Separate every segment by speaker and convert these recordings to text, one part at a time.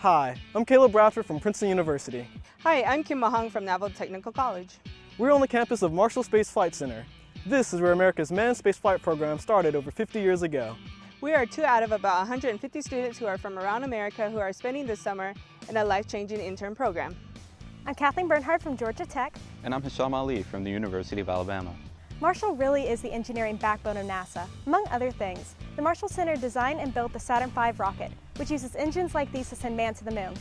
Speaker 1: Hi, I'm Caleb Bradford from Princeton University.
Speaker 2: Hi, I'm Kim Mahung from Navajo Technical College.
Speaker 1: We're on the campus of Marshall Space Flight Center. This is where America's manned spaceflight program started over 50 years ago.
Speaker 2: We are 2 out of about 150 students who are from around America who are spending this summer in a life-changing intern program.
Speaker 3: I'm Kathleen Bernhard from Georgia Tech.
Speaker 4: And I'm Hisham Ali from the University of Alabama.
Speaker 3: Marshall really is the engineering backbone of NASA. Among other things, the Marshall Center designed and built the Saturn V rocket, which uses engines like these to send man to the moon.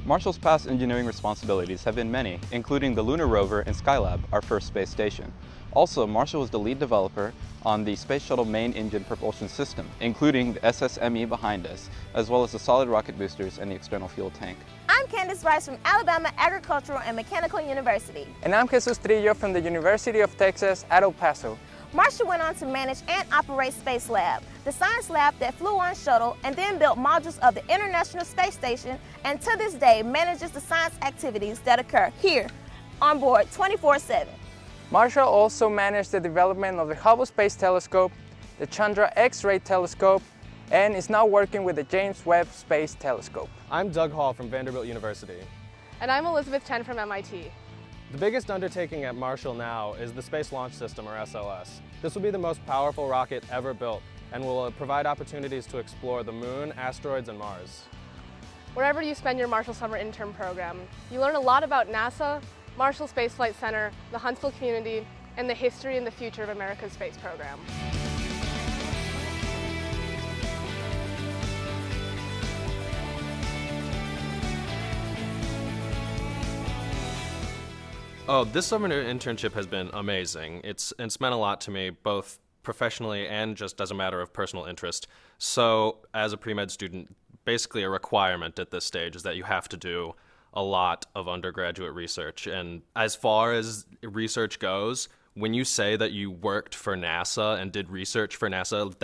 Speaker 4: Marshall's past engineering responsibilities have been many, including the Lunar Rover and Skylab, our first space station. Also, Marshall was the lead developer on the Space Shuttle main engine propulsion system, including the SSME behind us, as well as the solid rocket boosters and the external fuel tank.
Speaker 5: I'm Candace from Alabama Agricultural and Mechanical University.
Speaker 6: And I'm Jesus Trillo from the University of Texas at El Paso.
Speaker 5: Marshall went on to manage and operate Space Lab, the science lab that flew on shuttle and then built modules of the International Space Station, and to this day manages the science activities that occur here on board 24/7.
Speaker 6: Marshall also managed the development of the Hubble Space Telescope, the Chandra X-ray Telescope, and is now working with the James Webb Space Telescope.
Speaker 7: I'm Doug Hall from Vanderbilt University.
Speaker 8: And I'm Elizabeth Chen from MIT.
Speaker 7: The biggest undertaking at Marshall now is the Space Launch System, or SLS. This will be the most powerful rocket ever built and will provide opportunities to explore the moon, asteroids, and Mars.
Speaker 8: Wherever you spend your Marshall Summer Intern Program, you learn a lot about NASA, Marshall Space Flight Center, the Huntsville community, and the history and the future of America's space program.
Speaker 9: Oh, this summer internship has been amazing. It's meant a lot to me, both professionally and just as a matter of personal interest. So, as a pre-med student, basically a requirement at this stage is that you have to do a lot of undergraduate research. And as far as research goes, when you say that you worked for NASA and did research for NASA,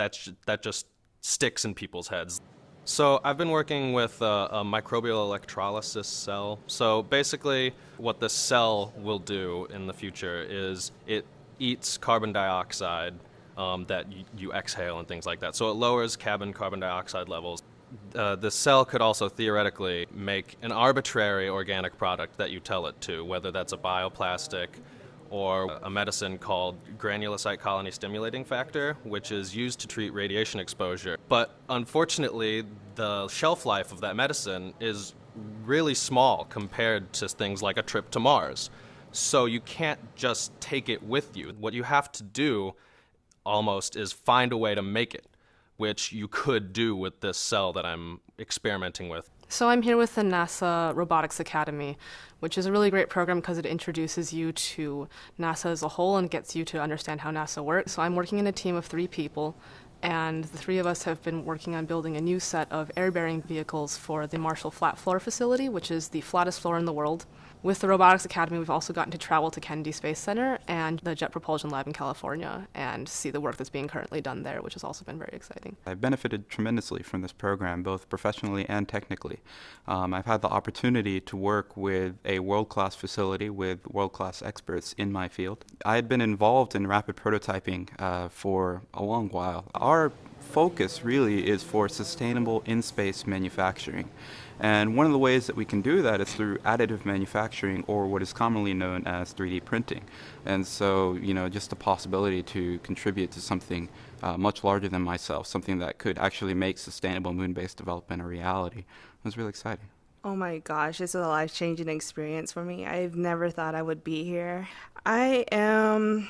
Speaker 9: that just sticks in people's heads. So I've been working with a microbial electrolysis cell. So basically what this cell will do in the future is it eats carbon dioxide that you exhale and things like that. So it lowers cabin carbon dioxide levels. The cell could also theoretically make an arbitrary organic product that you tell it to, whether that's a bioplastic or a medicine called granulocyte colony stimulating factor, which is used to treat radiation exposure. But unfortunately, the shelf life of that medicine is really small compared to things like a trip to Mars. So you can't just take it with you. What you have to do almost is find a way to make it, which you could do with this cell that I'm experimenting with.
Speaker 8: So I'm here with the NASA Robotics Academy, which is a really great program because it introduces you to NASA as a whole and gets you to understand how NASA works. So I'm working in a team of 3 people, and the 3 of us have been working on building a new set of air-bearing vehicles for the Marshall Flat Floor facility, which is the flattest floor in the world. With the Robotics Academy, we've also gotten to travel to Kennedy Space Center and the Jet Propulsion Lab in California and see the work that's being currently done there, which has also been very exciting.
Speaker 4: I've benefited tremendously from this program, both professionally and technically. I've had the opportunity to work with a world-class facility with world-class experts in my field. I had been involved in rapid prototyping for a long while. Our focus really is for sustainable in-space manufacturing. And one of the ways that we can do that is through additive manufacturing, or what is commonly known as 3D printing. And so, just the possibility to contribute to something much larger than myself, something that could actually make sustainable moon-based development a reality, was really exciting.
Speaker 2: Oh my gosh, it's a life-changing experience for me. I've never thought I would be here. I am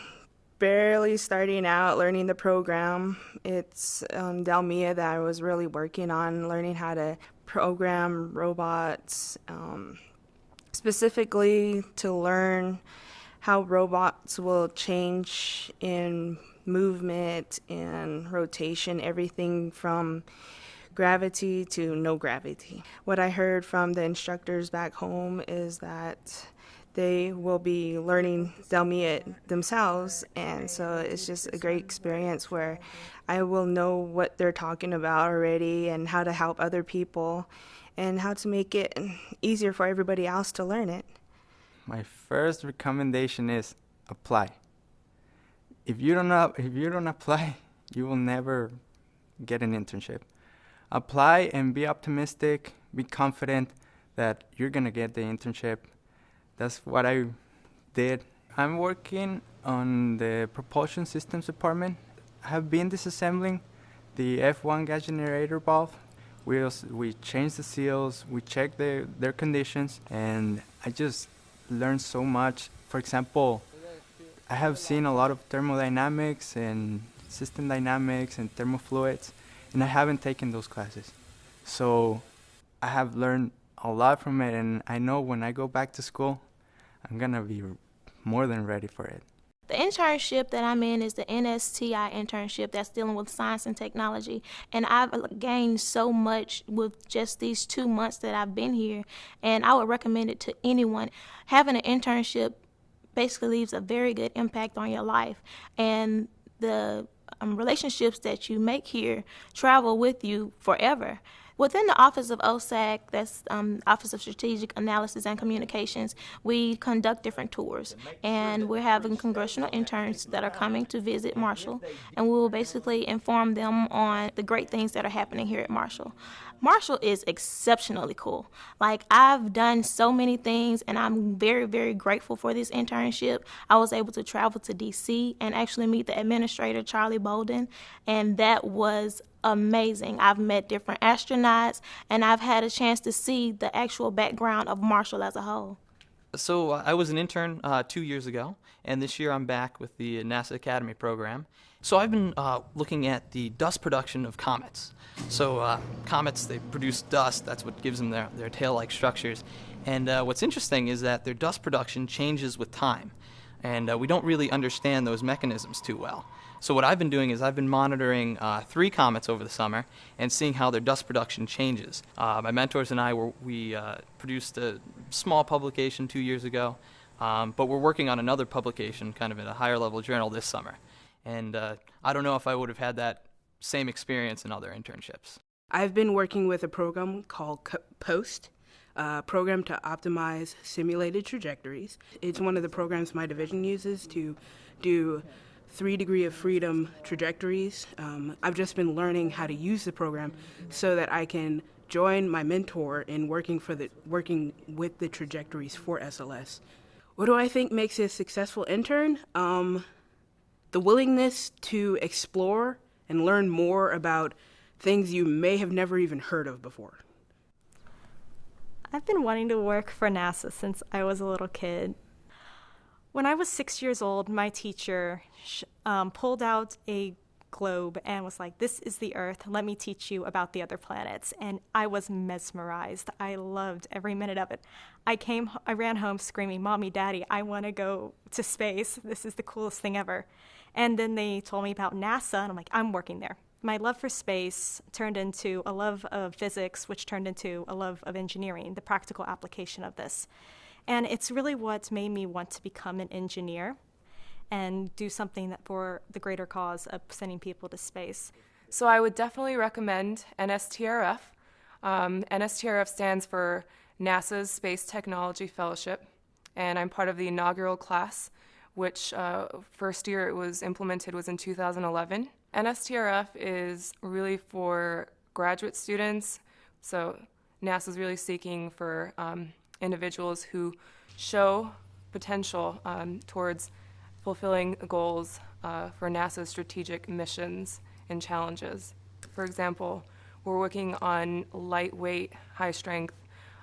Speaker 2: barely starting out learning the program. It's Delmia that I was really working on, learning how to program robots, specifically to learn how robots will change in movement and rotation, everything from gravity to no gravity. What I heard from the instructors back home is that they will be learning Delmia themselves, and so it's just a great experience where I will know what they're talking about already and how to help other people and how to make it easier for everybody else to learn it.
Speaker 6: My first recommendation is apply. If you don't apply, you will never get an internship. Apply and be optimistic,
Speaker 10: be confident that you're going to get the internship. That's what I did. I'm working on the propulsion systems department. I have been disassembling the F1 gas generator valve. We changed the seals, we checked their conditions, and I just learned so much. For example, I have seen a lot of thermodynamics and system dynamics and thermofluids, and I haven't taken those classes. So I have learned a lot from it, and I know when I go back to school, I'm going to be more than ready for it.
Speaker 5: The internship that I'm in is the NSTI internship that's dealing with science and technology, and I've gained so much with just these 2 months that I've been here, and I would recommend it to anyone. Having an internship basically leaves a very good impact on your life, and the relationships that you make here travel with you forever. Within the Office of Hosek, that's Office of Strategic Analysis and Communications, we conduct different tours, and we're having congressional interns that are coming to visit Marshall, and we will basically inform them on the great things that are happening here at Marshall. Marshall is exceptionally cool. Like, I've done so many things, and I'm very, very grateful for this internship. I was able to travel to D.C. and actually meet the administrator, Charlie Bolden, and that was amazing. I've met different astronauts, and I've had a chance to see the actual background of Marshall as a whole.
Speaker 11: So I was an intern 2 years ago, and this year I'm back with the NASA Academy program. So I've been looking at the dust production of comets. So comets, they produce dust. That's what gives them their tail-like structures. And what's interesting is that their dust production changes with time, and we don't really understand those mechanisms too well. So what I've been doing is I've been monitoring 3 comets over the summer and seeing how their dust production changes. My mentors and I we produced a small publication 2 years ago, but we're working on another publication kind of in a higher level journal this summer. And I don't know if I would have had that same experience in other internships.
Speaker 2: I've been working with a program called POST, a program to optimize simulated trajectories. It's one of the programs my division uses to do 3 degree of freedom trajectories. I've just been learning how to use the program so that I can join my mentor in working with the trajectories for SLS. What do I think makes a successful intern? The willingness to explore and learn more about things you may have never even heard of before.
Speaker 3: I've been wanting to work for NASA since I was a little kid. When I was 6 years old, my teacher pulled out a globe and was like, "This is the Earth. Let me teach you about the other planets." And I was mesmerized. I loved every minute of it. I ran home screaming, "Mommy, Daddy, I want to go to space. This is the coolest thing ever." And then they told me about NASA, and I'm like, I'm working there. My love for space turned into a love of physics, which turned into a love of engineering, the practical application of this. And it's really what made me want to become an engineer and do something for the greater cause of sending people to space.
Speaker 12: So I would definitely recommend NSTRF. NSTRF stands for NASA's Space Technology Fellowship, and I'm part of the inaugural class, which first year it was implemented was in 2011. NSTRF is really for graduate students, so NASA's really seeking for individuals who show potential towards fulfilling goals for NASA's strategic missions and challenges. For example, we're working on lightweight, high-strength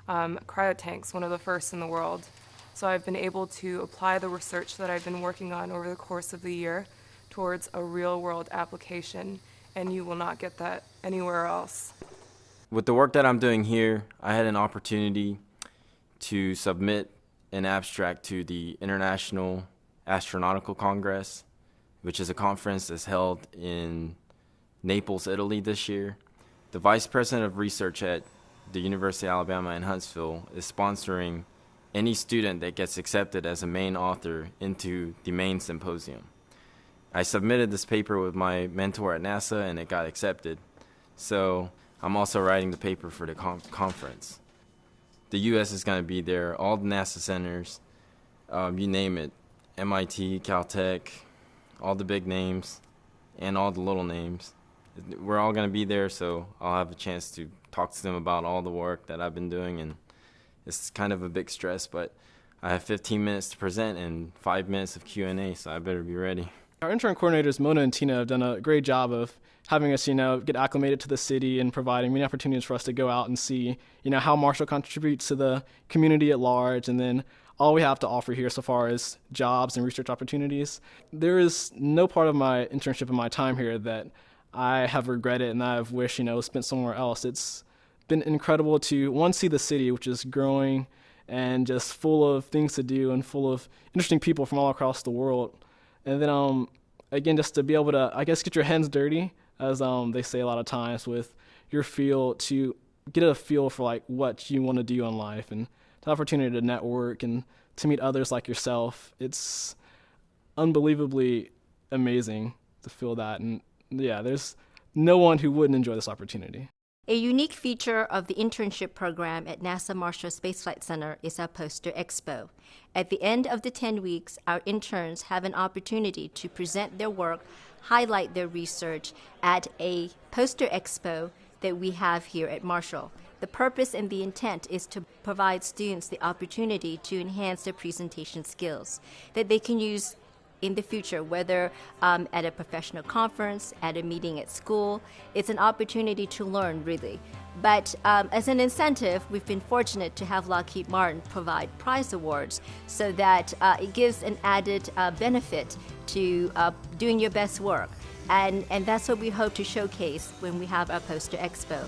Speaker 12: cryotanks, one of the first in the world. So I've been able to apply the research that I've been working on over the course of the year towards a real-world application, and you will not get that anywhere else.
Speaker 13: With the work that I'm doing here, I had an opportunity to submit an abstract to the International Astronautical Congress, which is a conference that's held in Naples, Italy this year. The Vice President of Research at the University of Alabama in Huntsville is sponsoring any student that gets accepted as a main author into the main symposium. I submitted this paper with my mentor at NASA and it got accepted. So I'm also writing the paper for the conference. The U.S. is going to be there, all the NASA centers, you name it, MIT, Caltech, all the big names and all the little names. We're all going to be there, so I'll have a chance to talk to them about all the work that I've been doing, and it's kind of a big stress, but I have 15 minutes to present and 5 minutes of Q&A, so I better be ready.
Speaker 1: Our intern coordinators, Mona and Tina, have done a great job of having us, get acclimated to the city and providing many opportunities for us to go out and see, how Marshall contributes to the community at large, and then all we have to offer here so far is jobs and research opportunities. There is no part of my internship and my time here that I have regretted and I've wished, spent somewhere else. It's been incredible to, one, see the city, which is growing and just full of things to do and full of interesting people from all across the world. And then, again, just to be able to, get your hands dirty, as they say a lot of times, with your field, to get a feel for, what you want to do in life, and the opportunity to network and to meet others like yourself. It's unbelievably amazing to feel that. And, yeah, there's no one who wouldn't enjoy this opportunity.
Speaker 14: A unique feature of the internship program at NASA Marshall Space Flight Center is our Poster Expo. At the end of the 10 weeks, our interns have an opportunity to present their work, highlight their research at a Poster Expo that we have here at Marshall. The purpose and the intent is to provide students the opportunity to enhance their presentation skills that they can use in the future, whether at a professional conference, at a meeting at school. It's an opportunity to learn, really. But as an incentive, we've been fortunate to have Lockheed Martin provide prize awards so that it gives an added benefit to doing your best work. And that's what we hope to showcase when we have our Poster Expo.